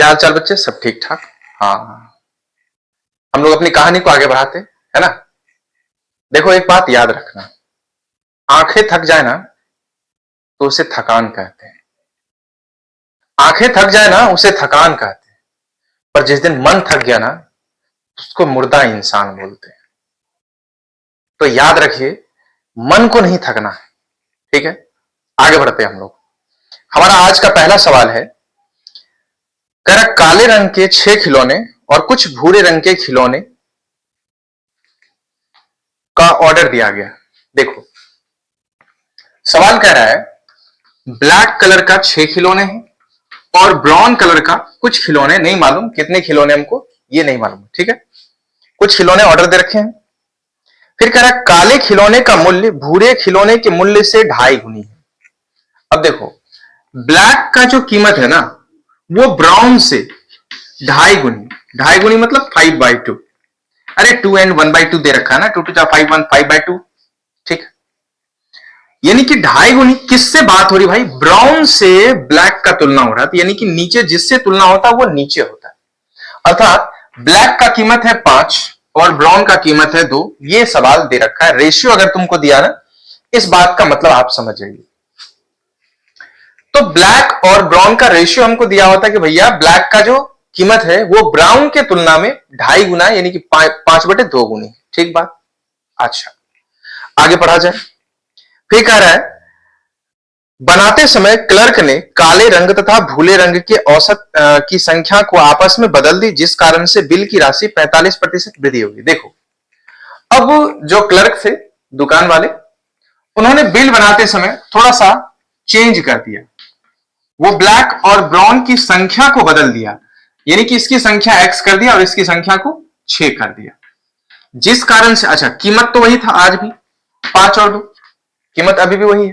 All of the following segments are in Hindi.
क्या हाल चाल बच्चे, सब ठीक ठाक? हाँ, हम लोग अपनी कहानी को आगे बढ़ाते है ना। देखो, एक बात याद रखना, आंखें थक जाए ना तो उसे थकान कहते हैं। आंखें थक जाए ना उसे थकान कहते हैं, पर जिस दिन मन थक गया ना उसको मुर्दा इंसान बोलते हैं। तो याद रखिए, मन को नहीं थकना है। ठीक है, आगे बढ़ते हैं हम लोग। हमारा आज का पहला सवाल है, कह रहा काले रंग के 6 खिलौने और कुछ भूरे रंग के खिलौने का ऑर्डर दिया गया। देखो, सवाल कह रहा है ब्लैक कलर का 6 खिलौने हैं और ब्राउन कलर का कुछ खिलौने, नहीं मालूम कितने खिलौने, हमको ये नहीं मालूम। ठीक है, कुछ खिलौने ऑर्डर दे रखे हैं। फिर कह रहा है काले खिलौने का मूल्य भूरे खिलौने के मूल्य से 2.5 गुनी है। अब देखो, ब्लैक का जो कीमत है ना वो ब्राउन से 2.5 गुनी, 2.5 गुनी मतलब 5/2। अरे 2 and 1/2 दे रखा है ना, 2 to 5 1 5/2। ठीक, यानी कि 2.5 गुनी किससे बात हो रही भाई? ब्राउन से ब्लैक का तुलना हो रहा है, यानी कि नीचे जिससे तुलना होता है वो नीचे होता है। अर्थात ब्लैक का कीमत है 5 और ब्राउन का कीमत है 2। ये सवाल दे रखा है। रेशियो अगर तुमको दिया ना, इस बात का मतलब आप समझ जाइए। तो ब्लैक और ब्राउन का रेशियो हमको दिया होता है कि भैया ब्लैक का जो कीमत है वो ब्राउन के तुलना में 2.5 गुना, यानी कि 5/2 गुनी। ठीक बात। अच्छा, आगे पढ़ा जाए। फिर कह रहा है बनाते समय क्लर्क ने काले रंग तथा भूले रंग के औसत की संख्या को आपस में बदल दी, जिस कारण से बिल की राशि 45% वृद्धि होगी। देखो, अब जो क्लर्क थे, दुकान वाले, उन्होंने बिल बनाते समय थोड़ा सा चेंज कर दिया। वो ब्लैक और ब्राउन की संख्या को बदल दिया, यानी कि इसकी संख्या x कर दिया और इसकी संख्या को 6 कर दिया, जिस कारण से, अच्छा कीमत तो वही था, आज भी 5 और 2 कीमत अभी भी वही है।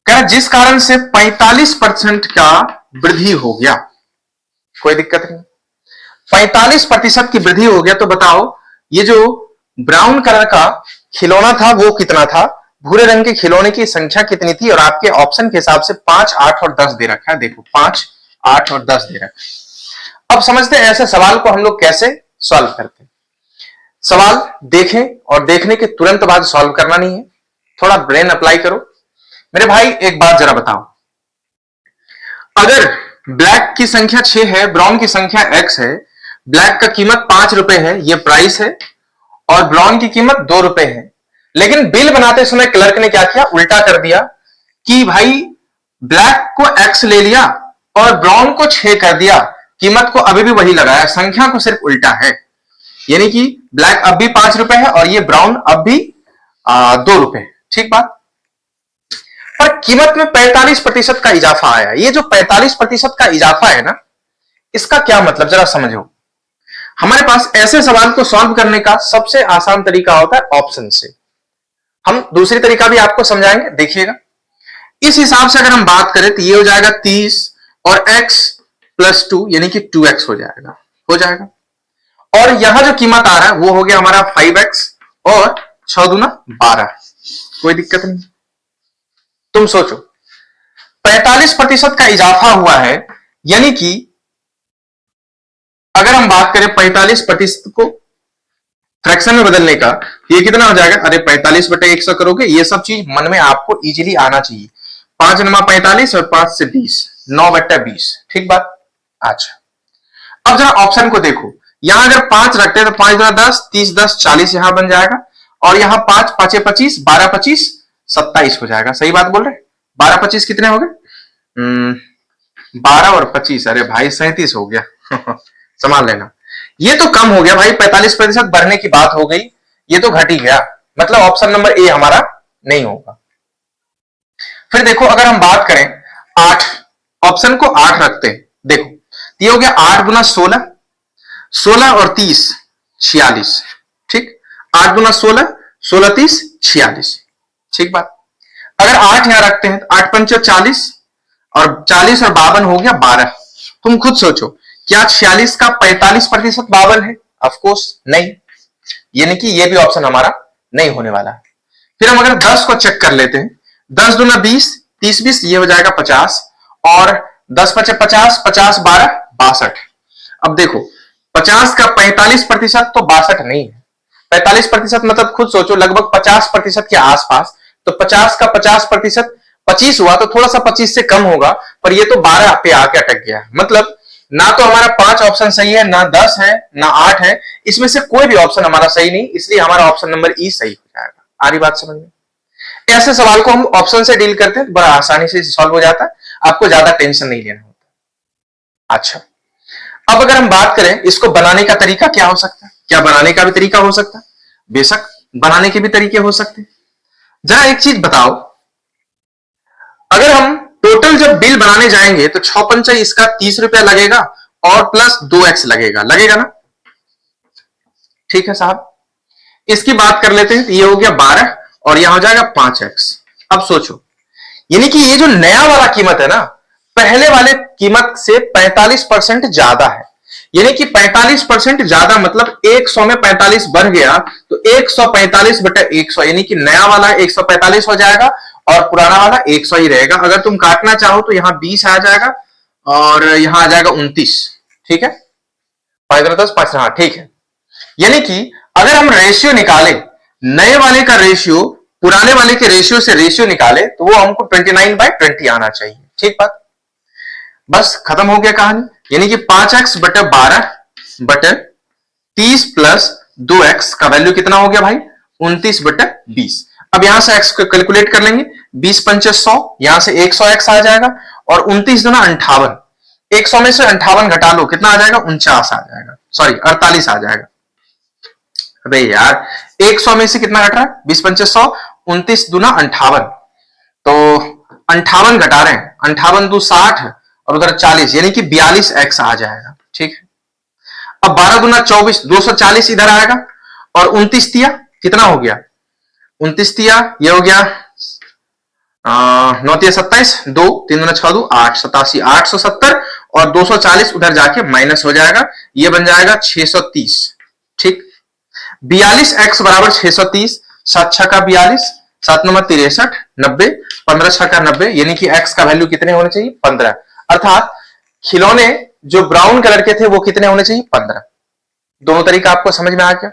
कह जिस कारण से 45% का वृद्धि हो गया। कोई दिक्कत नहीं, 45% की वृद्धि हो गया। तो बताओ, ये जो ब्राउन कलर का खिलौना था वो कितना था, भूरे रंग के खिलौने की संख्या कितनी थी, और आपके ऑप्शन के हिसाब से 5, 8 और 10 दे रखा है। देखो, 5, 8 और 10 दे रखा है। अब समझते हैं ऐसे सवाल को हम लोग कैसे सॉल्व करते हैं। सवाल देखें और देखने के तुरंत बाद सॉल्व करना नहीं है, थोड़ा ब्रेन अप्लाई करो। मेरे भाई एक बात जरा बताओ, अगर ब्लैक की संख्या 6 है, ब्राउन की संख्या x है, ब्लैक का कीमत 5 रुपए है, ये प्राइस है, और ब्राउन की कीमत 2 रुपए है, लेकिन बिल बनाते समय क्लर्क ने क्या किया, उल्टा कर दिया कि भाई ब्लैक को x ले लिया और ब्राउन को 6 कर दिया, कीमत को अभी भी वही लगाया, संख्या को सिर्फ उल्टा है। यानी कि ब्लैक अब भी 5 रुपए है और ये ब्राउन अब भी 2 रुपए। ठीक बात। पर कीमत में 45% का इजाफा आया। ये जो 45% का इजाफा है ना, इसका क्या मतलब जरा समझो। हमारे पास ऐसे सवाल को सॉल्व करने का सबसे आसान तरीका होता है ऑप्शन से। हम दूसरी तरीका भी आपको समझाएंगे, देखिएगा। इस हिसाब से अगर हम बात करें तो ये हो जाएगा 30 और x + 2 यानी कि 2x हो जाएगा। और यहां जो कीमत आ रहा है वो हो गया हमारा 5x और 6 दूना 12। कोई दिक्कत नहीं। तुम सोचो, 45% का इजाफा हुआ है, यानी कि अगर हम बात करें 45% को फ्रैक्शन में बदलने का, ये कितना हो जाएगा? अरे 45/100 करोगे, ये सब चीज मन में आपको इजीली आना चाहिए। 5 × 45 और 5 से 20, 9/20। ठीक बात। अच्छा, अब जरा ऑप्शन को देखो, यहां अगर 5 रखते हैं तो 5 × 10, 30 10 40 यहां बन जाएगा, और यहां 5 5 25, 12 25 27 हो जाएगा। सही बात बोल रहे? 12 25 कितने हो गए? 12 और 25, अरे भाई 37 हो गया। संभाल लेना। ये तो कम हो गया भाई, 45% बढ़ने की बात हो गई, ये तो घट ही गया, मतलब ऑप्शन नंबर ए हमारा नहीं होगा। फिर देखो, अगर हम बात करें 8, ऑप्शन को 8 रखते हैं। देखो, ये हो गया 8 × 16, 16 और 30 46। ठीक, 8 × 16, 16 30 46। ठीक बात। अगर 8 यहां रखते हैं तो 8 पंच 40, और 40 और 52 हो गया 12। तुम खुद सोचो, क्या 46 का 45% 52 है? ऑफकोर्स नहीं, यानी कि ये भी ऑप्शन हमारा नहीं होने वाला है। फिर हम अगर 10 को चेक कर लेते हैं, 10 दूना 20, 30 20 ये हो जाएगा 50, और 10 पचे 50, 50 12 62। अब देखो 50 का 45% तो 62 नहीं है। 45% मतलब खुद सोचो लगभग 50% के आसपास। तो 50 का 50% 25 हुआ तो थोड़ा सा 25 से कम होगा, पर ये तो 12 पे आके अटक गया। मतलब ना तो हमारा 5 ऑप्शन सही है, ना 10 है, ना 8 है। इसमें से कोई भी ऑप्शन हमारा सही नहीं, इसलिए हमारा ऑप्शन नंबर ई सही हो जाएगा। आ रही बात समझ में? ऐसे सवाल को हम ऑप्शन से डील करते हैं तो बड़ा आसानी से सॉल्व हो जाता है, आपको ज्यादा टेंशन नहीं लेना होता। अच्छा, अब अगर हम बात करें इसको बनाने का तरीका क्या हो सकता है, क्या बनाने का भी तरीका हो सकता है? बेशक बनाने के भी तरीके हो सकते हैं। जरा एक चीज बताओ, अगर हम टोटल जब बिल बनाने जाएंगे तो 6 पंचा इसका 30 रुपया लगेगा और प्लस 2x लगेगा, लगेगा ना? ठीक है साहब, इसकी बात कर लेते हैं। ये हो गया 12 और यहां हो जाएगा 5x। अब सोचो, यानी कि ये जो नया वाला कीमत है ना, पहले वाले कीमत से 45% ज्यादा है। यानी कि 45% ज्यादा मतलब 100 में 45 बढ़ गया तो 145 बटा 100, यानी कि नया वाला 145 हो जाएगा और पुराना वाला 100 ही रहेगा। अगर तुम काटना चाहो तो यहां 20 आ जाएगा और यहां आ जाएगा 29। ठीक है, 5 10 5, हाँ ठीक है। यानी कि अगर हम रेशियो निकाले, नए वाले का रेशियो पुराने वाले के रेशियो से रेशियो निकाले तो वो हमको 29/20 आना चाहिए। ठीक बात, बस खत्म हो गया कहानी। यानी कि 5x बटा 12 बटा 30 प्लस 2x का वैल्यू कितना हो गया भाई? 29/20। अब यहां से x को कैलकुलेट कर लेंगे, 20 पंचे 100, यहां से 100x आ जाएगा और 29 दूना 58। 100 में से 58 घटा लो, कितना आ जाएगा? 49 आ जाएगा, सॉरी 48 आ जाएगा। अबे यार 100 में से कितना घट रहा है? 20 पंचे 100, 29 दूना 58, तो 58 घटा रहे हैं, 58 दू 60 और उधर 40, यानी कि 42x आ जाएगा। ठीक है, अब 12 दूना 24, 240 इधर आएगा और 29 तिया कितना हो गया? 29 तिया ये हो गया 9 तिया 27, 2 3 दूना 6 दो 8, 87 870 और 240 उधर जाके माइनस हो जाएगा, ये बन जाएगा 630। ठीक, 42x बराबर 630, 7 छक्का 42, 7 नंबर 63, 90, 15 छक्का 90, यानी कि x का वैल्यू कितने होने चाहिए? 15। अर्थात खिलौने जो ब्राउन कलर के थे वो कितने होने चाहिए? 15। दोनों तरीका आपको समझ में आ गया?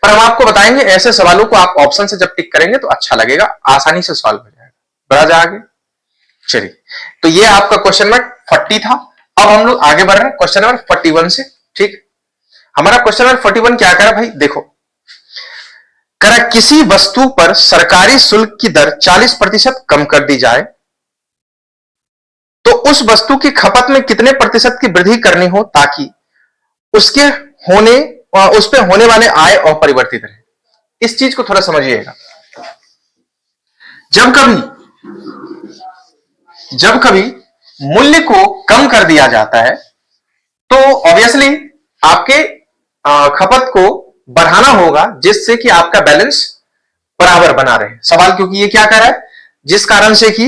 पर हम आपको बताएंगे ऐसे सवालों को आप ऑप्शन से जब टिक करेंगे तो अच्छा लगेगा, आसानी से सॉल्व हो जाएगा। बढ़ा जा आगे, चलिए। तो ये आपका क्वेश्चन नंबर 40 था। अब हम लोग आगे बढ़ रहे हैं क्वेश्चन नंबर 41 से। ठीक, हमारा क्वेश्चन नंबर 41 क्या करा भाई? देखो, करा किसी वस्तु पर सरकारी शुल्क की दर 40% कम कर दी जाए तो उस वस्तु की खपत में कितने प्रतिशत की वृद्धि करनी हो ताकि उसके होने उस पे होने वाले आय अपरिवर्तित रहे। इस चीज को थोड़ा समझिएगा। जब कभी मूल्य को कम कर दिया जाता है तो ऑब्वियसली आपके खपत को बढ़ाना होगा जिससे कि आपका बैलेंस बराबर बना रहे। सवाल क्योंकि ये क्या कर रहा है? जिस कारण से कि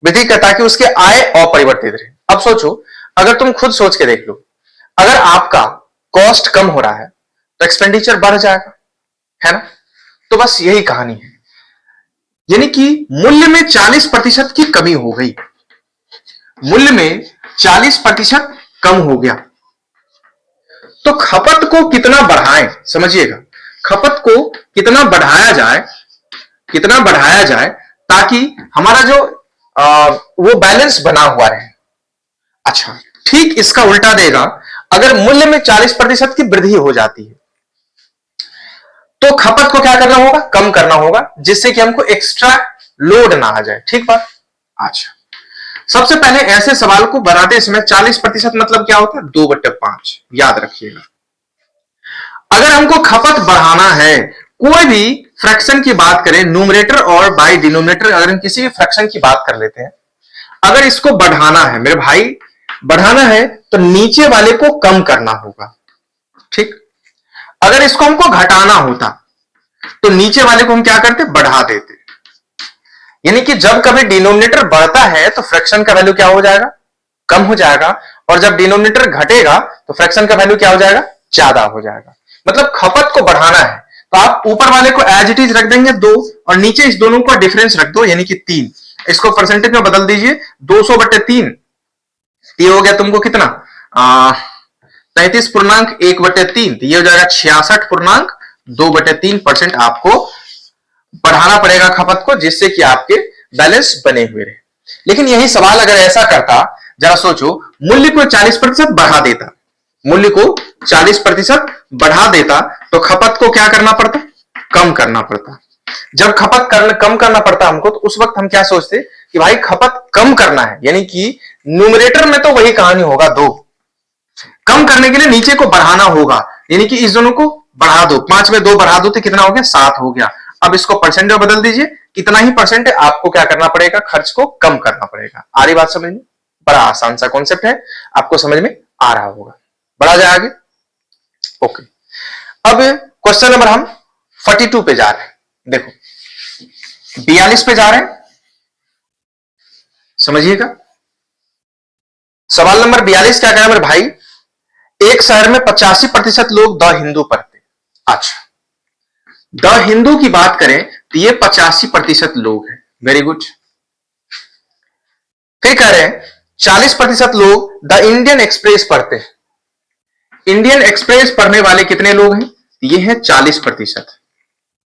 वृद्धि करता है कि उसके आय अपरिवर्तित रहे। अब सोचो, अगर तुम खुद सोच के देख लो, अगर आपका कॉस्ट कम हो रहा है तो एक्सपेंडिचर बढ़ जाएगा, है ना? तो बस यही कहानी है। यानी कि मूल्य में 40% की कमी हो गई, मूल्य में 40% कम हो गया तो खपत को कितना बढ़ाएं? समझिएगा, खपत को कितना बढ़ाया जाए ताकि हमारा जो वो बैलेंस बना हुआ रहे। अच्छा, ठीक इसका उल्टा देगा, अगर मूल्य में 40% की वृद्धि हो जाती है तो खपत को क्या करना होगा? कम करना होगा, जिससे कि हमको एक्स्ट्रा लोड ना आ जाए। ठीक बात। अच्छा, सबसे पहले ऐसे सवाल को बनाते समय 40% मतलब क्या होता है? 2/5, याद रखिएगा। अगर हमको खपत बढ़ाना है, कोई भी फ्रैक्शन की बात करें, न्यूमरेटर और बाई डिनोमिनेटर, अगर हम किसी भी फ्रैक्शन की बात कर लेते हैं, अगर इसको बढ़ाना है मेरे भाई, बढ़ाना है तो नीचे वाले को कम करना होगा। ठीक, अगर इसको हमको घटाना होता तो नीचे वाले को हम क्या करते? बढ़ा देते। यानी कि जब कभी डिनोमिनेटर बढ़ता है तो फ्रैक्शन का वैल्यू क्या हो जाएगा? कम हो जाएगा, और जब डिनोमिनेटर घटेगा तो फ्रैक्शन का वैल्यू क्या हो जाएगा? ज्यादा हो जाएगा। मतलब खपत को बढ़ाना है तो आप ऊपर वाले को एज इट इज रख देंगे 2 और नीचे इस दोनों का डिफरेंस रख दो, यानी कि 3। इसको परसेंटेज में बदल दीजिए, 200/3, ये हो गया तुमको कितना 33.1/3, ये हो जाएगा 66.2/3% आपको बढ़ाना पड़ेगा खपत को, जिससे कि आपके बैलेंस बने हुए रहे। लेकिन यही सवाल अगर ऐसा करता, जरा सोचो, मूल्य को 40% बढ़ा देता, मूल्य को 40% बढ़ा देता तो खपत को क्या करना पड़ता, कम करना पड़ता। जब खपत कम करना पड़ता हमको, तो उस वक्त हम क्या सोचते कि भाई खपत कम करना है, यानी कि न्यूमरेटर में तो वही कहानी होगा 2, कम करने के लिए नीचे को बढ़ाना होगा, यानी कि इस दोनों को बढ़ा दो, 5 में 2 बढ़ा दो तो कितना हो गया, 7 हो गया। अब इसको परसेंट में बदल दीजिए, कितना ही परसेंट है, आपको क्या करना पड़ेगा, खर्च को कम करना पड़ेगा। आ रही बात समझ में? बड़ा आसान सा कॉन्सेप्ट है, आपको समझ में आ रहा होगा। बढ़ा जाए आगे। ओके, अब क्वेश्चन नंबर हम 42 पे जा रहे हैं। देखो 42 पे जा रहे हैं, समझिएगा। सवाल नंबर 42 क्या कह रहा है मेरे भाई, एक शहर में 85% लोग द हिंदू पढ़ते। अच्छा, द हिंदू की बात करें तो ये 85% लोग हैं, वेरी गुड। फिर कह रहे हैं 40% लोग द इंडियन एक्सप्रेस पढ़ते हैं। इंडियन एक्सप्रेस पढ़ने वाले कितने लोग हैं, ये है 40%,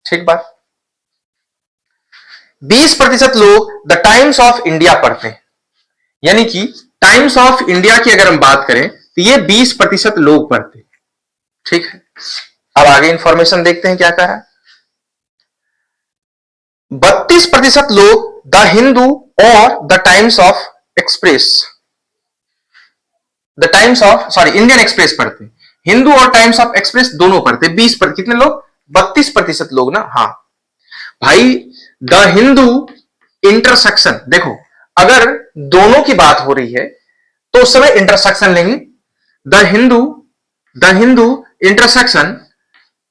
ठीक बात। 20% लोग द टाइम्स ऑफ इंडिया पढ़ते हैं, यानी कि टाइम्स ऑफ इंडिया की अगर हम बात करें तो ये 20% लोग पढ़ते हैं, ठीक है। अब आगे इंफॉर्मेशन देखते हैं क्या कह रहा है। 32% लोग द हिंदू और the times of express, the times of sorry Indian express पढ़ते हैं, हिंदू और टाइम्स ऑफ एक्सप्रेस दोनों पढ़ते हैं। 20% कितने लोग, 32% लोग ना। हाँ भाई, द हिंदू इंटरसेक्शन, देखो अगर दोनों की बात हो रही है तो उस समय इंटरसेक्शन लेंगे। The Hindu intersection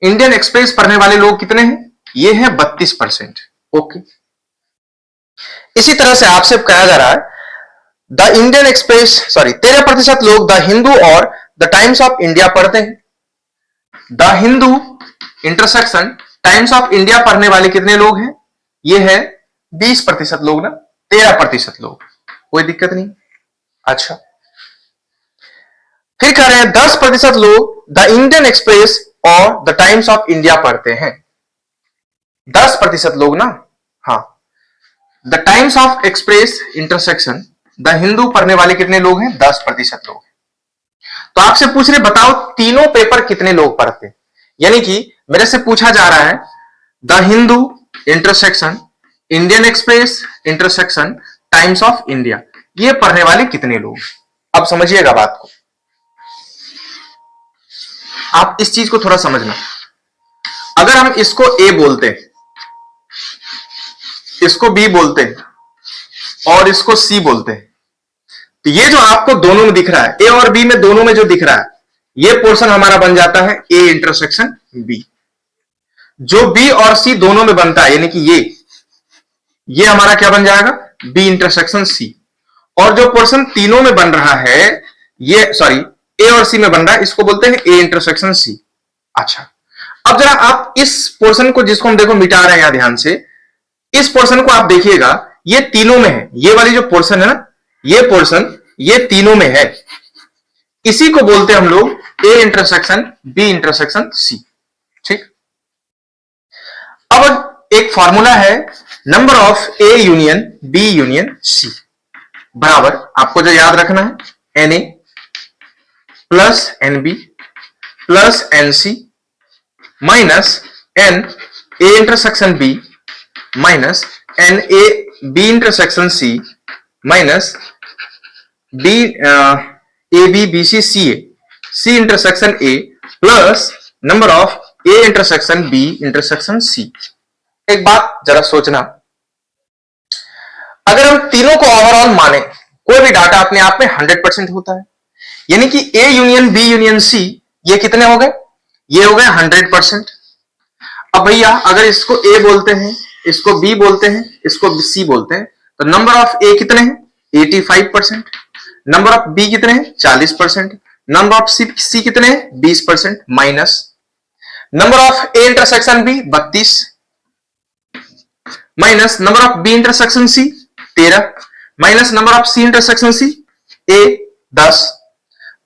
Indian express पढ़ने वाले लोग कितने हैं, ये है 32%। ओके, इसी तरह से आपसे कहा जा रहा है द इंडियन एक्सप्रेस सॉरी 13% लोग द हिंदू और द टाइम्स ऑफ इंडिया पढ़ते हैं। The Hindu intersection times of India पढ़ने वाले कितने लोग हैं, ये है 20% लोग ना, 13% लोग, कोई दिक्कत नहीं। अच्छा, फिर कह रहे हैं 10% लोग द इंडियन एक्सप्रेस और द टाइम्स ऑफ इंडिया पढ़ते हैं। 10% लोग ना, हाँ। The times of express intersection the Hindu पढ़ने वाले कितने लोग हैं, 10% लोग हैं। तो आपसे पूछ रहे बताओ तीनों पेपर कितने लोग पढ़ते हैं, यानी कि मेरे से पूछा जा रहा है the Hindu intersection Indian express intersection times of India, ये पढ़ने वाले कितने लोग। अब समझिएगा बात को, आप इस चीज को थोड़ा समझना। अगर हम इसको ए बोलते हैं, इसको बी बोलते हैं और इसको सी बोलते हैं, तो ये जो आपको दोनों में दिख रहा है, ए और बी में दोनों में जो दिख रहा है, ये पोर्शन हमारा बन जाता है ए इंटरसेक्शन बी। जो बी और सी दोनों में बनता है, यानी कि ये हमारा क्या बन जाएगा, बी इंटरसेक्शन सी। और जो पोर्शन तीनों में बन रहा है, ये सॉरी ए और सी में बन रहा है, इसको बोलते हैं ए इंटरसेक्शन सी। अच्छा, अब जरा आप इस पोर्शन को, जिसको हम देखो मिटा रहे हैं यहां ध्यान से, इस पोर्शन को आप देखिएगा, ये तीनों में है, ये वाली जो पोर्शन है ना, ये पोर्शन ये तीनों में है, इसी को बोलते हैं हम लोग A intersection B intersection C, ठीक। अब एक फॉर्मूला है number of A union B union C बराबर, आपको जो याद रखना है, N A plus N B plus N C minus N A intersection B minus N A B intersection C minus B A B B C C A C intersection A plus number of A intersection B intersection C. एक बात जरा सोचना, अगर हम तीनों को ओवरऑल माने, कोई भी डाटा अपने आप में 100% होता है, यानी कि A union B union C ये कितने हो गए, ये हो गए 100%। अब भैया अगर इसको ए बोलते हैं, इसको बी बोलते हैं, इसको सी बोलते हैं, तो नंबर ऑफ ए कितने हैं, 85%, नंबर ऑफ बी कितने हैं, 40%, नंबर ऑफ सी कितने हैं, 20%, minus number of A intersection B 32 minus number of B intersection C 13 minus number of C intersection C A 10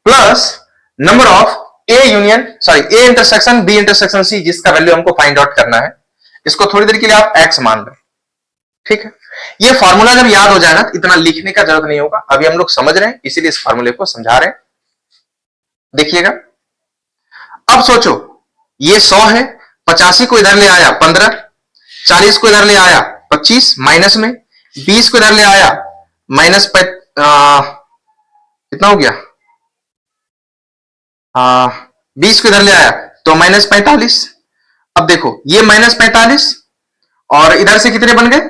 plus number of A union sorry A intersection B intersection C जिसका वैल्यू हमको फाइंड आउट करना है। इसको थोड़ी देर के लिए आप एक्स मान लो, ठीक है। ये फॉर्मूला जब याद हो जाएगा तो इतना लिखने का जरूरत नहीं होगा, अभी हम लोग समझ रहे हैं इसीलिए इस फॉर्मूले को समझा रहे हैं। देखिएगा, अब सोचो ये 100 है, 85 को इधर ले आया 15, 40 को इधर ले आया 25 माइनस में, 20 को इधर ले आया माइनस कितना हो गया 20 को इधर ले आया तो माइनस 45। अब देखो ये माइनस 45 और इधर से कितने बन गए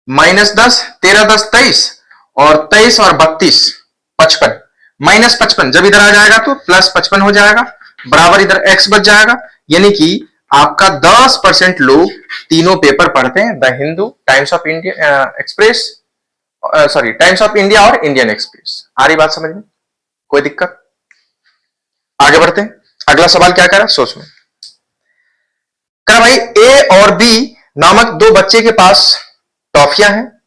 माइनस 10, 13 10 23 और 23 और 32 55 माइनस 55। जब इधर आ जाएगा तो प्लस 55 हो जाएगा, बराबर इधर x बच जाएगा। यानी कि आपका 10% लोग तीनों पेपर पढ़ते हैं, the Hindu, times of India express sorry times of India और इंडियन एक्सप्रेस। आ रही बात समझ में? कोई दिक्कत? आगे बढ़ते हैं। अगला सवाल क्या करा सोच में करा भाई, ए और बी नामक दो बच्चे के पास टॉफियां हैं।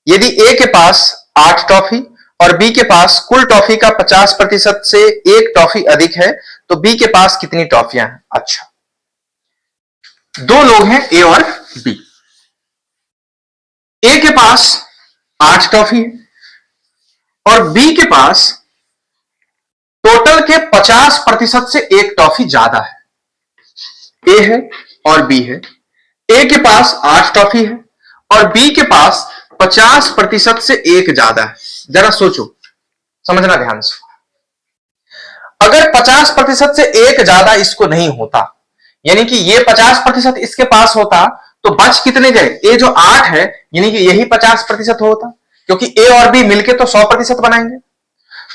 यदि ए के पास 8 टॉफी और बी के पास कुल टॉफी का 50% से एक टॉफी अधिक है तो बी के पास कितनी टॉफियां हैं? अच्छा, दो लोग हैं ए और बी। ए के पास 8 टॉफी है और बी के पास टोटल के 50% से एक टॉफी ज्यादा है। ए है और बी है, ए के पास 8 टॉफी है और बी के पास 50% से एक ज्यादा है। जरा सोचो, समझना ध्यान से। अगर 50% से एक ज्यादा इसको नहीं होता, यानी कि ये 50% इसके पास होता तो बच कितने गए? ए जो 8 है यानी कि यही 50% होता, क्योंकि ए और बी मिलके तो 100% बनाएंगे।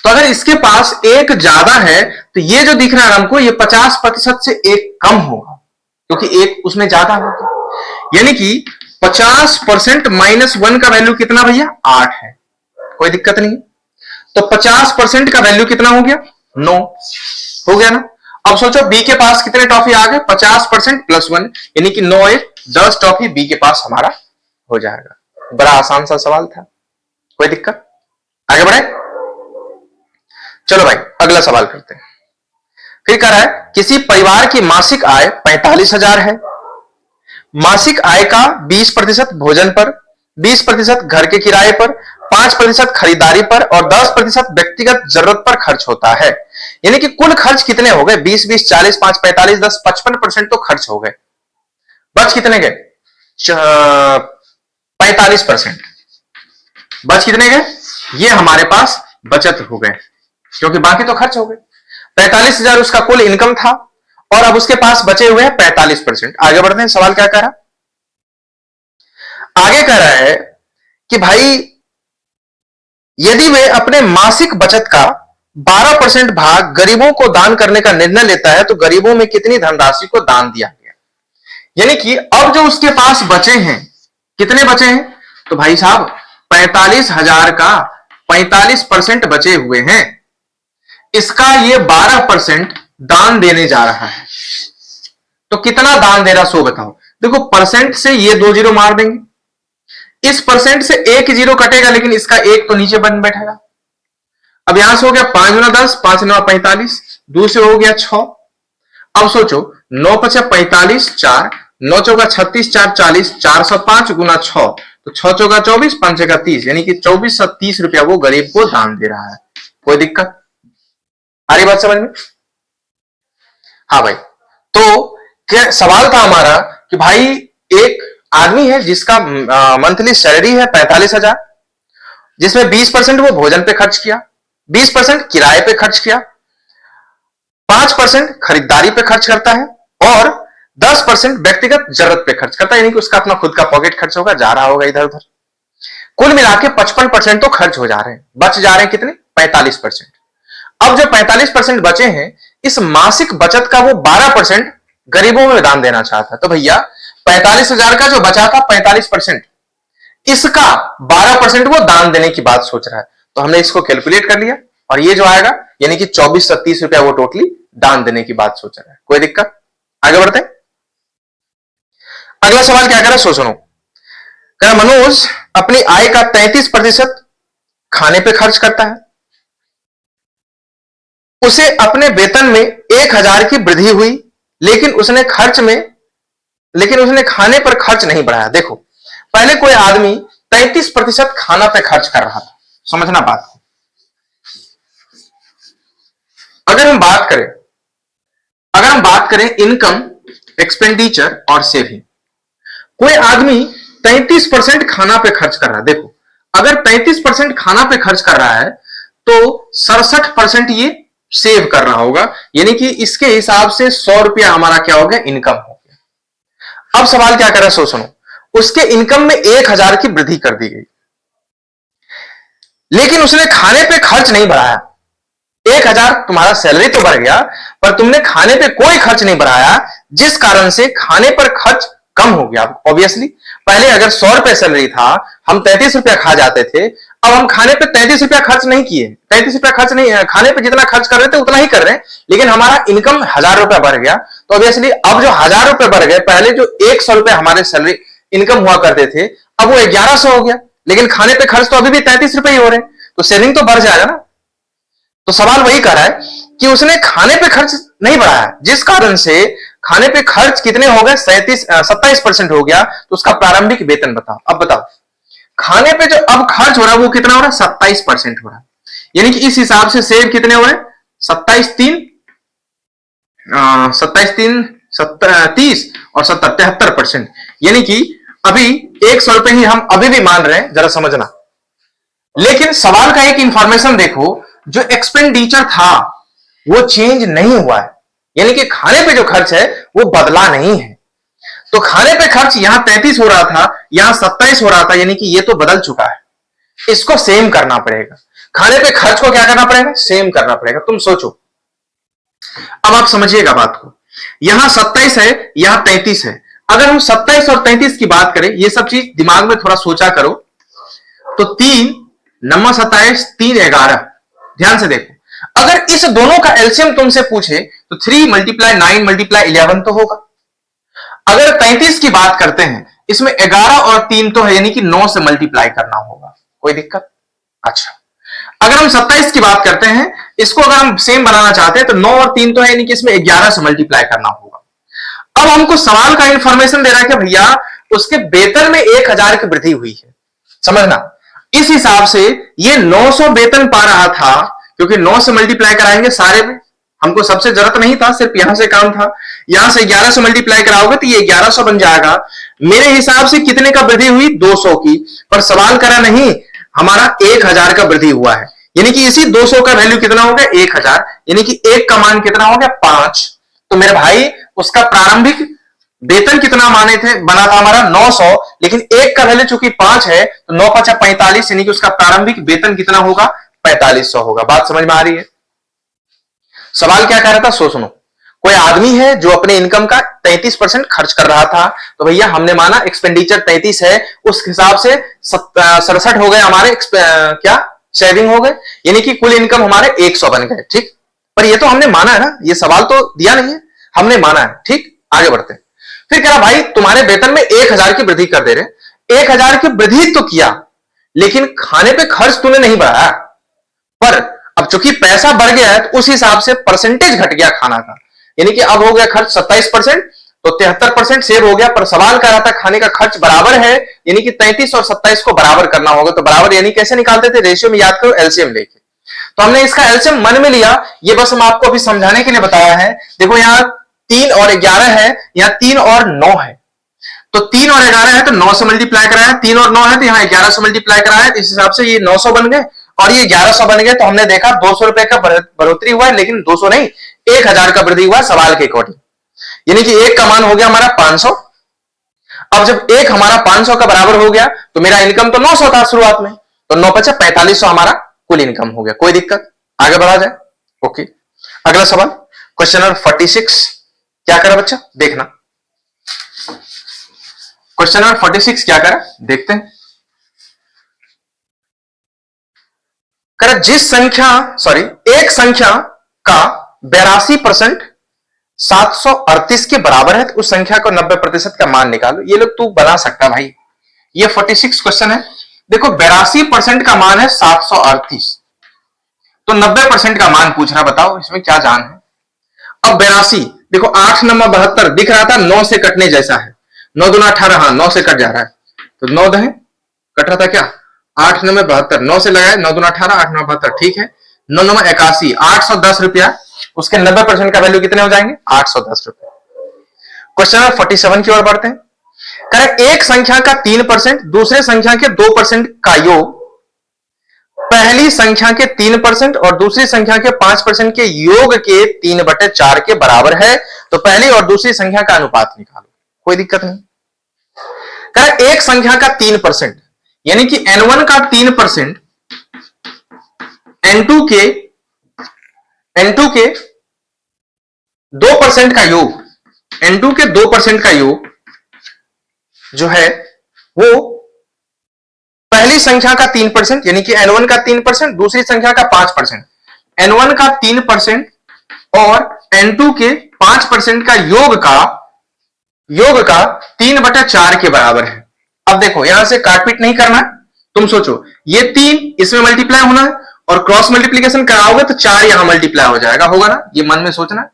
तो अगर इसके पास एक ज्यादा है तो ये जो दिख रहा है हमको ये 50% से एक कम होगा, क्योंकि एक उसमें ज्यादा होगा। यानी कि 50% -1 का वैल्यू कितना भैया? 8 है। कोई दिक्कत नहीं। तो 50% का वैल्यू कितना हो गया? 9 हो गया ना। अब सोचो बी के पास कितने टॉफी आ गए? 50% +1 यानी कि 9 1 10 टॉफी बी के पास हमारा हो जाएगा। बड़ा आसान सा सवाल था, कोई दिक्कत? आगे बढ़े, चलो भाई अगला सवाल करते हैं। फिर कह रहा है किसी परिवार की मासिक आय 45,000 है। मासिक आय का 20% भोजन पर, 20% घर के किराए पर, 5% खरीदारी पर और 10% व्यक्तिगत जरूरत पर खर्च होता है। यानी कि कुल खर्च कितने हो गए? 20 20 40 5 45 10 55% तो खर्च हो गए। बच कितने गए? 45%। बच कितने गए? ये हमारे पास बचत हो गए, क्योंकि बाकी तो खर्च हो गए। 45,000 उसका कुल इनकम था और अब उसके पास बचे हुए हैं 45%। आगे बढ़ते हैं, सवाल क्या कह रहा? आगे कह रहा है कि भाई यदि वे अपने मासिक बचत का 12% भाग गरीबों को दान करने का निर्णय लेता है तो गरीबों में कितनी धनराशि को दान दिया गया? यानी कि अब जो उसके पास बचे हैं, कितने बचे हैं? तो भाई साहब 45,000 का 45% बचे हुए हैं, इसका ये 12% दान देने जा रहा है। तो कितना दान दे रहा सो बताओ। देखो परसेंट से ये 2 जीरो मार देंगे, इस परसेंट से 1 जीरो कटेगा लेकिन इसका 1 तो नीचे बन बैठेगा। अब यहां से हो गया 5 गुना 10, 5 9 45, 2 से हो गया 6। अब सोचो 9 5 45 4, 9 चौका 36 4 40, 405 गुना 6 तो 6 चौका 24, 5 का 30, यानी कि 2430 रुपया वो गरीब को दान दे रहा है। कोई दिक्कत? आ रही बात समझ में? हाँ भाई, तो क्या सवाल था हमारा कि भाई एक आदमी है जिसका मंथली सैलरी है 45,000, जिसमें 20% वो भोजन पे खर्च किया, 20% किराए पे खर्च किया, 5% खरीदारी पे खर्च करता है और 10% व्यक्तिगत जरूरत पे खर्च करता है, यानी कि उसका अपना खुद का पॉकेट खर्च होगा, जा रहा होगा इधर उधर। कुल मिला के 55% तो खर्च हो जा रहे हैं, बच जा रहे हैं कितने? 45%। अब जो 45% बचे हैं, इस मासिक बचत का वो 12% गरीबों में दान देना चाहता है। तो भैया 45,000 का जो बचा था 45%, इसका 12% वो दान देने की बात सोच रहा है। तो हमने इसको कैलकुलेट कर लिया और ये जो आएगा यानी कि 2430 रुपया वो टोटली दान देने की बात सोच रहा है। कोई दिक्कत? आगे बढ़ते हैं। अगला सवाल क्या करें सो सुनो। कह रहा मनोज अपनी आय का 33% खाने पे खर्च करता है, उसे अपने वेतन में 1,000 की वृद्धि हुई, लेकिन उसने खाने पर खर्च नहीं बढ़ाया। देखो, पहले कोई आदमी 33% खाना पे खर्च कर रहा था, समझना बात को। अगर हम बात करें इनकम, एक्सपेंडिचर और सेविंग, कोई आदमी 33% खाना पे खर्च कर रहा है। देखो, अगर 33% खाना पे खर्च कर रहा है तो 67% ये सेव कर रहा होगा, यानी कि इसके हिसाब से 100 रुपया हमारा क्या हो गया, इनकम हो गया। अब सवाल क्या कर रहा है, सुनो, उसके इनकम में 1,000 की वृद्धि कर दी गई, लेकिन उसने खाने पे खर्च नहीं बढ़ाया। 1,000 तुम्हारा सैलरी तो बढ़ गया, पर तुमने खाने पे कोई खर्च नहीं बढ़ाया, जिस कारण से खाने पर खर्च कम हो गया। ऑब्वियसली पहले अगर 100 रुपए सैलरी था, हम 33 रुपया खा जाते थे, अब हम खाने पे 33 रुपया खर्च नहीं किए, 33 रुपया खर्च नहीं, खाने पे जितना खर्च कर रहे थे उतना ही कर रहे हैं, लेकिन हमारा इनकम 1,000 रुपया बढ़ गया। तो ऑब्वियसली अब जो 1,000 रुपए बढ़ गए, पहले जो 100 रुपए हमारे सैलरी इनकम हुआ करते थे, अब वो 1,100 हो गया, लेकिन खाने पे खर्च तो अभी भी 33 रुपए ही हो रहे हैं, तो सेविंग तो बढ़ जाएगा ना। तो सवाल वही कर रहा है कि उसने खाने पे खर्च नहीं बढ़ाया, जिस कारण से खाने पे खर्च कितने हो गए, 27% हो गया। तो उसका प्रारंभिक वेतन बताओ। अब बताओ, खाने पे जो अब खर्च हो रहा है वो कितना हो रहा है, 27% हो रहा है, यानी कि इस हिसाब से सेव कितने हो रहे हैं, 30 और 73%, यानी कि अभी 100 रुपए ही हम अभी भी मान रहे हैं, जरा समझना। लेकिन सवाल का एक इंफॉर्मेशन देखो, जो एक्सपेंडिचर था वो चेंज नहीं हुआ है, यानी कि खाने पे जो खर्च है वो बदला नहीं है। तो खाने पे खर्च यहां 33 हो रहा था, यहां 27 हो रहा था, यानी कि ये तो बदल चुका है, इसको सेम करना पड़ेगा। खाने पे खर्च को क्या करना पड़ेगा, सेम करना पड़ेगा। तुम सोचो, अब आप समझिएगा बात को, यहां 27 है, यहां 33 है। अगर हम 27 और 33 की बात करें, ये सब चीज दिमाग में थोड़ा सोचा करो, तो 3 नम्मा 27, 3 11, ध्यान से देखो, अगर इस दोनों का एलसीएम तुमसे पूछे तो 3 × 9 × 11 तो होगा। अगर 35 की बात करते हैं, इसमें 11 और 3 तो है, यानी कि 9 से मल्टीप्लाई करना होगा। कोई दिक्कत? अच्छा, अगर हम 27 की बात करते हैं, इसको अगर हम सेम बनाना चाहते हैं तो 9 और 3 तो है, यानी कि इसमें 11 से मल्टीप्लाई करना होगा। अब हमको सवाल का इंफॉर्मेशन दे रहा है कि भैया उसके वेतन में 1,000 की वृद्धि हुई है, समझना। इस हिसाब से ये 900 वेतन पा रहा था, क्योंकि 9 से मल्टीप्लाई कराएंगे सारे में, हमको सबसे जरूरत नहीं था, सिर्फ यहां से काम था। यहां से 11 से मल्टीप्लाई कराओगे तो ये 1100 बन जाएगा। मेरे हिसाब से कितने का वृद्धि हुई, 200 की, पर सवाल करा नहीं, हमारा 1,000 का वृद्धि हुआ है, यानी कि इसी 200 का वैल्यू कितना हो गया, 1,000, यानी कि 1 का मान कितना हो गया, 5। तो मेरे भाई उसका प्रारंभिक वेतन कितना माने थे, बना था हमारा 900, लेकिन 1 का वैल्यू चूंकि 5 है, तो 9 × 5 = 45, यानी कि उसका प्रारंभिक वेतन कितना होगा, 4500 होगा। बात समझ में आ रही है? सवाल क्या कह रहा था, सुनो, कोई आदमी है जो अपने इनकम का 33% खर्च कर रहा था, तो भैया हमने माना एक्सपेंडिचर 33 है, उस हिसाब से 67 हो गए हमारे क्या सेविंग हो गए, यानी कि कुल इनकम हमारे 100 बन गए। ठीक, पर ये तो हमने माना है ना, ये सवाल तो दिया नहीं है, हमने माना है। ठीक, आगे बढ़ते हैं। फिर कह रहा भाई तुम्हारे वेतन में 1,000 की वृद्धि कर दे रहे, 1,000 की वृद्धि तो किया, लेकिन खाने पे खर्च तूने नहीं बढ़ाया। पर अब चूंकि पैसा बढ़ गया है, तो उस हिसाब से परसेंटेज घट गया खाना का, यानी कि अब हो गया खर्च 27%, तो 73% सेव हो गया। पर सवाल कर रहा था खाने का खर्च बराबर है, यानी कि 33 और 27 को बराबर करना होगा। तो बराबर यानी कैसे निकालते थे, रेशियो में याद करो, एलसीएम लेके। तो हमने इसका एलसीएम मन में लिया, ये बस हम आपको अभी समझाने के लिए बताया है। देखो यहाँ 3 और 11 है, यहाँ 3 और 9 है, तो 3 और 11 है तो 9 से मल्टीप्लाई कराया, 3 और 9 है तो यहाँ 11 से मल्टीप्लाई कराया, इस हिसाब से ये 900 बन गए और ये 1100 बन गए। तो हमने देखा 200 रुपए का बढ़ोतरी हुआ है, लेकिन 200 नहीं, 1,000 का वृद्धि हुआ सवाल के अकॉर्डिंग, यानी कि 1 का मान हो गया हमारा 500। अब जब 1 हमारा 500 का बराबर हो गया, तो मेरा इनकम तो 900 था शुरुआत में, तो 9 × 5 = 4500 हमारा कुल इनकम हो गया। कोई दिक्कत? आगे बढ़ा जाए। ओके, अगला सवाल, क्वेश्चन नंबर 46 क्या करा बच्चा, देखना। क्वेश्चन नंबर 46 क्या करा, देखते हैं। करा जिस संख्या एक संख्या का 82% 738 के बराबर है, तो उस संख्या को 90% का मान निकालो। ये लोग तू बना सकता भाई, ये 46 क्वेश्चन है। देखो 82% का मान है 738, तो 90% का मान पूछ रहा, बताओ इसमें क्या जान है। अब 82, देखो 8 नंबर 72 दिख रहा था 9 से कटने जैसा है, 9 दूना 18, हाँ 9 से कट जा रहा है, तो 9 दहे कट रहा था क्या, 8 नंबर 72, 9 से लगाए 9 दूना 18, 8 नंबर 72, ठीक है। 9 नंबर 81, 810 रुपया, उसके 90% का वैल्यू कितने हो जाएंगे, 810 रुपया। क्वेश्चन नंबर 47 की ओर बढ़ते हैं। करें एक संख्या का 3% दूसरे संख्या के 2% का योग पहली संख्या के 3% और दूसरी संख्या के 5% के योग के 3/4 के बराबर है, तो पहली और दूसरी संख्या का अनुपात निकालो। कोई दिक्कत नहीं। करें एक संख्या का 3% यानी कि n1 का 3% n2 के 2% का योग, n2 के 2% का योग जो है वो पहली संख्या का 3% यानी कि n1 का 3%, दूसरी संख्या का 5%, n1 का 3% और n2 के 5% का योग का 3/4 के बराबर है। अब देखो यहां से काटपीट नहीं करना, तुम सोचो ये 3 इसमें मल्टीप्लाई होना है और क्रॉस मल्टीप्लीकेशन कराओगे तो 4 यहां मल्टीप्लाई हो जाएगा, होगा ना, ये मन में सोचना।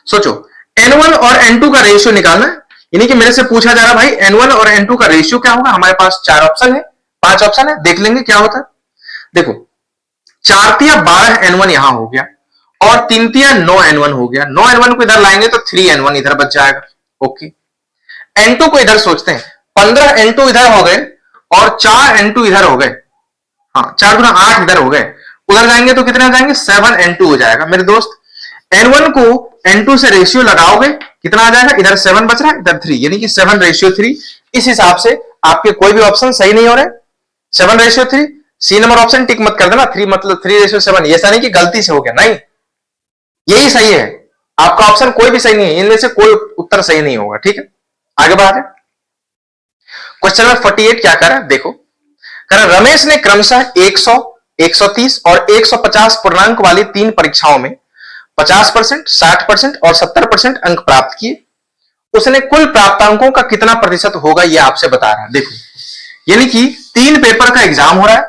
सोचो n1 और n2 का रेशियो निकालना है, यानी कि मेरे से पूछा जा रहा भाई n1 और n2 का रेशियो क्या होगा। हमारे पास 4 ऑप्शन है, 5 ऑप्शन है, देख लेंगे क्या होता है। देखो 4 तिया 12 n1 यहां हो गया और 3 तिया 9 n1 हो गया, 9 n1 को इधर लाएंगे तो 3 n1 इधर बच जाएगा। ओके, n2 को इधर सोचते हैं, 15 n2 इधर हो गए और 4 n2 इधर हो गए, हाँ 4 गुना 8 इधर हो गए, उधर जाएंगे तो कितने हो जाएंगे, 7 n2 हो जाएगा। मेरे दोस्त n1 को n2 से रेशियो लगाओगे कितना आ जाएगा, इधर 7 बच रहा है इधर 3, यानी कि 7:3। इस हिसाब से आपके कोई भी ऑप्शन सही नहीं हो रहे, 7:3। सी नंबर ऑप्शन टिक मत कर देना, 3 मतलब 3:7, ऐसा नहीं कि गलती से हो गया, नहीं यही सही है। आपका ऑप्शन कोई भी सही नहीं है, इनमें से कोई उत्तर सही नहीं होगा, ठीक है। आगे बढ़ाते हैं। क्वेश्चन नंबर 48 क्या कर रहा है, देखो कर रमेश ने क्रमशः 100, 130 और 150 पूर्णांक वाली 3 परीक्षाओं में 50%, 60% और 70% अंक प्राप्त किए। उसने कुल प्राप्त अंकों का कितना प्रतिशत होगा यह आपसे बता रहा है। देखो यानी कि 3 पेपर का एग्जाम हो रहा है,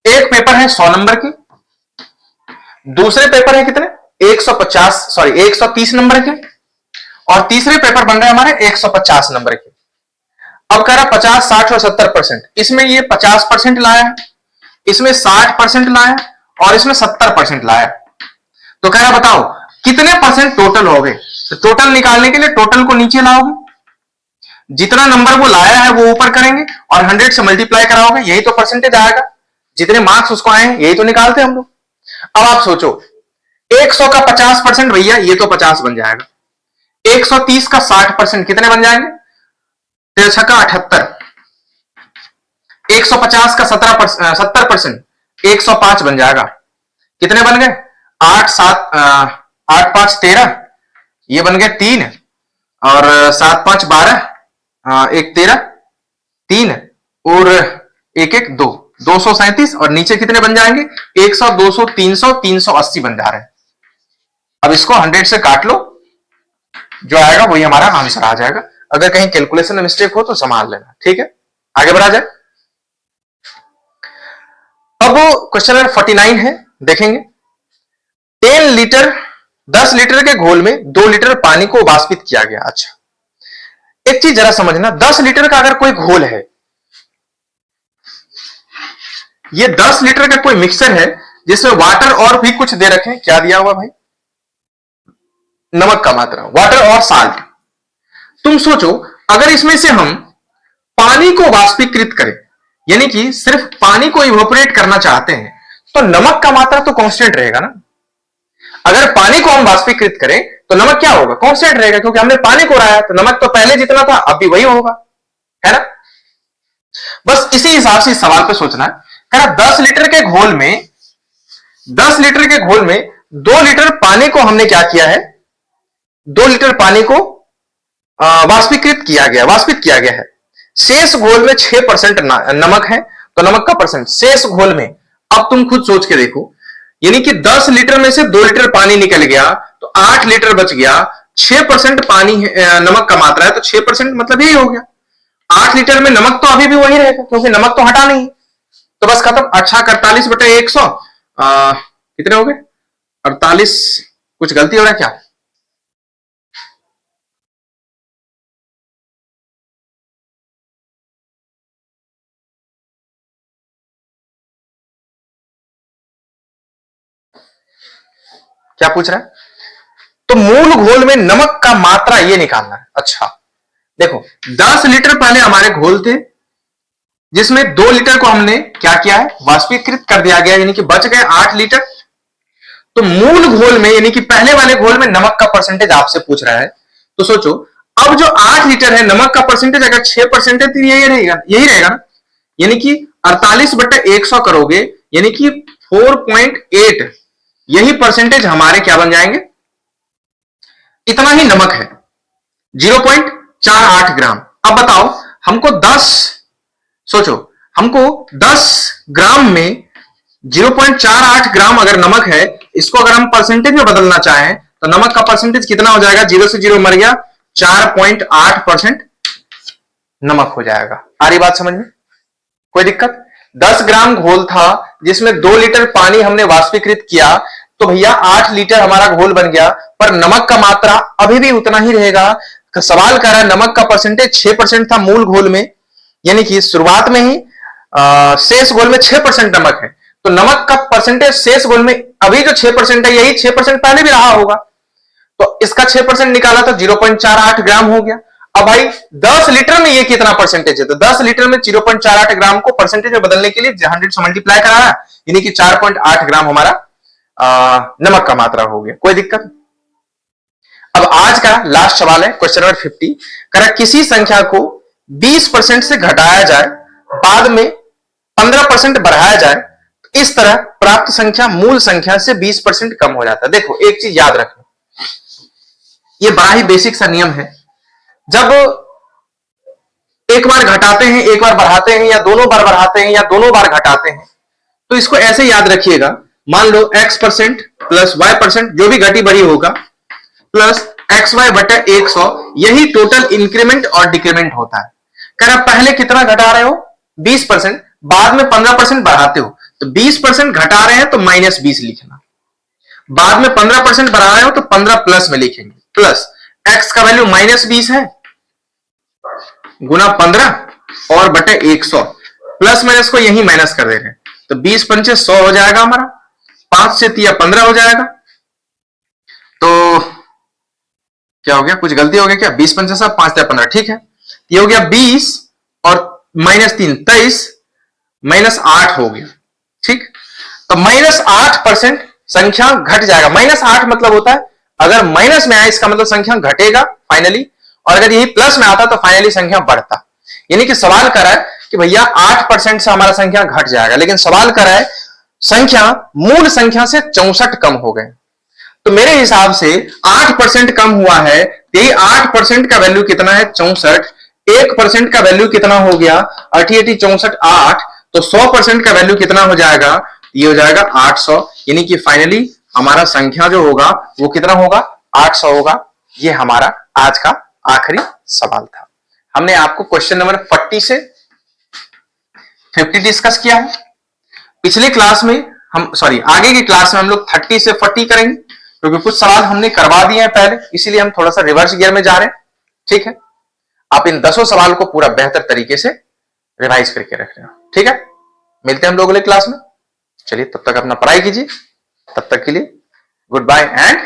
एक पेपर है 100 नंबर की, दूसरे पेपर है कितने 130 नंबर के, और तीसरे पेपर बन रहे हैं हमारे 150 नंबर के। अब कह रहा 50, 60 और 70%, इसमें ये 50% लाया है, इसमें 60% लाया और इसमें 70% लाया। तो कह रहा बताओ कितने परसेंट टोटल हो गए। तो टोटल निकालने के लिए टोटल को नीचे लाओगे, जितना नंबर वो लाया है वो ऊपर करेंगे और 100 से मल्टीप्लाई कराओगे, यही तो परसेंटेज आएगा, जितने मार्क्स उसको आए हैं यही तो निकालते हम लोग। अब आप सोचो 100 का 50% भैया ये तो 50 बन जाएगा, 130 का 60% कितने बन जाएंगे, 13 का 78, 150 का 70% 105 बन जाएगा, कितने बन गए 8 5 13, ये बन गए 3 और 7 5 12, 1 13, 3 और 1 1 2, 237 और नीचे कितने बन जाएंगे 100, 200, 300, 380 बन जा रहे हैं। अब इसको 100 से काट लो, जो आएगा वही हमारा आंसर आ जाएगा। अगर कहीं कैलकुलेशन में मिस्टेक हो तो संभाल लेना, ठीक है। आगे बढ़ा जाए। अब क्वेश्चन नंबर 49 है, देखेंगे 10 लीटर के घोल में 2 लीटर पानी को वाष्पित किया गया। अच्छा एक चीज जरा समझना, 10 लीटर का अगर कोई घोल है, ये 10 लीटर का कोई मिक्सचर है जिसमें वाटर और भी कुछ दे रखे, क्या दिया हुआ भाई, नमक का मात्रा, वाटर और साल्ट। तुम सोचो अगर इसमें से हम पानी को वाष्पीकृत करें, यानी कि सिर्फ पानी को इवोपरेट करना चाहते हैं, तो नमक का मात्रा तो कांस्टेंट रहेगा ना। अगर पानी को हम वाष्पीकृत करें तो नमक क्या होगा, कांस्टेंट रहेगा, क्योंकि हमने पानी को उड़ाया, तो नमक तो पहले जितना था अब भी वही होगा, है ना। बस इसी हिसाब से इस सवाल पे सोचना है। 10 लीटर के घोल में 2 लीटर पानी को हमने क्या किया है, 2 लीटर पानी को वाष्पीकृत किया गया है। शेष घोल में 6% नमक है, तो नमक का परसेंट शेष घोल में। अब तुम खुद सोच के देखो, यानी कि 10 लीटर में से 2 लीटर पानी निकल गया तो 8 लीटर बच गया, 6% पानी नमक का मात्रा है, तो 6% मतलब यही हो गया। 8 लीटर में नमक तो अभी भी वही रहेगा क्योंकि नमक तो हटा नहीं, तो बस खत्म। अच्छा 48/100 कितने हो गए 48, कुछ गलती हो रहा है क्या? क्या पूछ रहा है? तो मूल घोल में नमक का मात्रा ये निकालना है। अच्छा देखो 10 लीटर पहले हमारे घोल थे जिसमें 2 लीटर को हमने क्या किया है, वाष्पीकृत कर दिया गया, यानी कि बच गए 8 लीटर। तो मूल घोल में यानी कि पहले वाले घोल में नमक का परसेंटेज आपसे पूछ रहा है, तो सोचो अब जो 8 लीटर है नमक का परसेंटेज अगर 6% है तो यही रहेगा ना, यानी कि 48/100 करोगे यानी कि 4.8, यही परसेंटेज हमारे क्या बन जाएंगे, इतना ही नमक है 0.48 ग्राम। अब बताओ हमको 10, सोचो हमको 10 ग्राम में 0.48 ग्राम अगर नमक है, इसको अगर हम परसेंटेज में बदलना चाहें तो नमक का परसेंटेज कितना हो जाएगा, 0 से 0 मर गया, 4.8% नमक हो जाएगा। आ रही बात समझ में? कोई दिक्कत? 10 ग्राम घोल था जिसमें 2 लीटर पानी हमने वाष्पीकृत किया, तो भैया 8 लीटर हमारा घोल बन गया, पर नमक का मात्रा अभी भी उतना ही रहेगा। सवाल कर रहा है नमक का परसेंटेज 6% था मूल घोल में, यानी कि शुरुआत में ही शेष घोल में 6% नमक है, तो नमक का परसेंटेज शेष घोल में अभी जो 6% है यही 6% पहले भी रहा होगा, तो इसका 6% निकाला तो 0.48 ग्राम हो गया। अब भाई 10 लीटर में ये कितना परसेंटेज है, तो 10 लीटर में 0.48 ग्राम को परसेंटेज में बदलने के लिए 100 से मल्टीप्लाई कराया, यानी कि 4.8 ग्राम हमारा नमक का मात्रा हो गया। कोई दिक्कत? अब आज का लास्ट सवाल है क्वेश्चन नंबर 50, करा किसी संख्या को 20% से घटाया जाए बाद में 15% बढ़ाया जाए, इस तरह प्राप्त संख्या मूल संख्या से 20% कम हो जाता है। देखो एक चीज याद रखना, ये बड़ा ही बेसिक सा नियम है, जब एक बार घटाते हैं एक बार बढ़ाते हैं या दोनों बार बढ़ाते हैं या दोनों बार घटाते हैं, तो इसको ऐसे याद रखिएगा, मान लो x% प्लस y% जो भी घटी बढ़ी होगा प्लस xy/100, यही टोटल इंक्रीमेंट और डिक्रीमेंट होता है। कह रहा पहले कितना घटा रहे हो 20%, बाद में 15% बढ़ाते हो, तो 20% घटा रहे हैं तो -20 लिखना, बाद में 15% बढ़ा रहे हो तो 15 प्लस में लिखेंगे, प्लस x का वैल्यू -20 है गुना 15 और बटे 100, प्लस माइनस को यही माइनस कर दे रहे हैं, तो 20 पंचे 100 हो जाएगा हमारा, 5 से 3 15 हो जाएगा, तो क्या हो गया, कुछ गलती हो गया क्या, 20 पंचे सब 5 से 15, ठीक है, ये हो गया 20 और -3 23 -8 हो गया, ठीक। तो -8% संख्या घट जाएगा, -8 मतलब होता है अगर माइनस में आए इसका मतलब संख्या घटेगा फाइनली, और अगर यही प्लस में आता तो फाइनली संख्या बढ़ता। यानी कि सवाल कर रहा है कि भैया 8% से हमारा संख्या घट जाएगा, लेकिन सवाल कर रहा है संख्या मूल संख्या से 64 कम हो गए, तो मेरे हिसाब से 8% कम हुआ है, ये 8% का वैल्यू कितना है 64, 1% का वैल्यू कितना हो गया 88 64 8, तो 100% का वैल्यू कितना हो जाएगा, ये हो जाएगा 800, यानी कि फाइनली हमारा संख्या जो होगा वो कितना होगा 800 होगा। ये हमारा आज का आखिरी सवाल था। हमने आपको क्वेश्चन नंबर 40 से 50 डिस्कस किया है। पिछले क्लास में हम आगे की क्लास में हम लोग 30 से 40 करेंगे, क्योंकि कुछ सवाल हमने करवा दिए हैं पहले, इसीलिए हम थोड़ा सा रिवर्स गियर में जा रहे हैं, ठीक है। आप इन 10 सवाल को पूरा बेहतर तरीके से रिवाइज करके रख रहे हो, ठीक है। मिलते हैं हम लोग अगले क्लास में, चलिए तब तक अपना पढ़ाई कीजिए, तब तक के लिए गुड बाय एंड